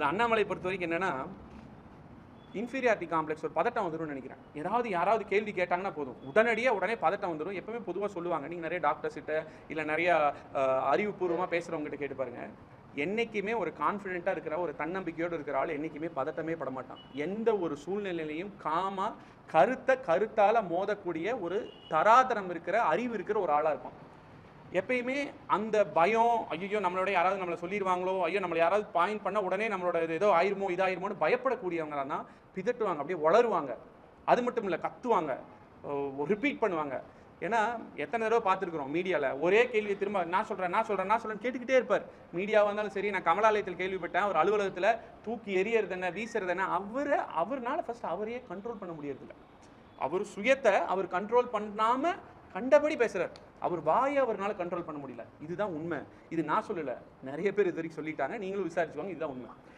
இதில் அண்ணாமலை பொறுத்த வரைக்கும் என்னென்னா இன்ஃபீரியாரிட்டி காம்ப்ளெக்ஸ் ஒரு பதட்டம் வந்துடும் நினைக்கிறேன். யாராவது கேள்வி கேட்டாங்கன்னா போதும் உடனே பதட்டம் வந்துடும். எப்பவுமே பொதுவாக சொல்லுவாங்க, நீங்கள் நிறைய டாக்டர்ஸ் கிட்ட இல்லை நிறைய அறிவுபூர்வமாக பேசுகிறவங்ககிட்ட கேட்டு பாருங்க, என்றைக்குமே ஒரு கான்ஃபிடென்ட்டாக இருக்கிற ஒரு தன்னம்பிக்கையோடு இருக்கிற ஆள் என்றைக்குமே பதட்டமே பட மாட்டான். எந்த ஒரு சூழ்நிலையிலையும் கருத்தால் மோதக்கூடிய ஒரு தராதரம் இருக்கிற அறிவு இருக்கிற ஒரு ஆளாக இருப்பான். எப்பயுமே அந்த பயம், ஐயோ நம்மளோட யாராவது நம்மளை சொல்லிடுவாங்களோ, ஐயோ நம்மளை யாராவது பாயிண்ட் பண்ணால் உடனே நம்மளோட ஏதோ ஆயிருமோ இதாயிருமோன்னு பயப்படக்கூடியவங்க தான் பிதட்டுவாங்க, அப்படியே வளருவாங்க. அது மட்டும் இல்லை, கத்துவாங்க, ரிப்பீட் பண்ணுவாங்க. ஏன்னா எத்தனை தடவை பார்த்துருக்குறோம் மீடியாவில் ஒரே கேள்வியை திரும்ப நான் சொல்கிறேன் கேட்டுக்கிட்டே இருப்பார். மீடியாவாக இருந்தாலும் சரி, நான் கமலாலயத்தில் கேள்விப்பட்டேன், ஒரு அலுவலகத்தில் தூக்கி எறியறது என்ன வீசுறது என்ன, அவர்னால ஃபஸ்ட் அவரையே கண்ட்ரோல் பண்ண முடியறதில்ல. அவர் சுயத்தை அவர் கண்ட்ரோல் பண்ணாமல் கண்டபடி பேசுகிறார். அவர் வாயை அவர்னால கண்ட்ரோல் பண்ண முடியல. இதுதான் உண்மை. இது நான் சொல்லலை, நிறைய பேர் இது வரைக்கும் சொல்லிட்டாங்க, நீங்களும் விசாரிச்சுவாங்க. இதுதான் உண்மை.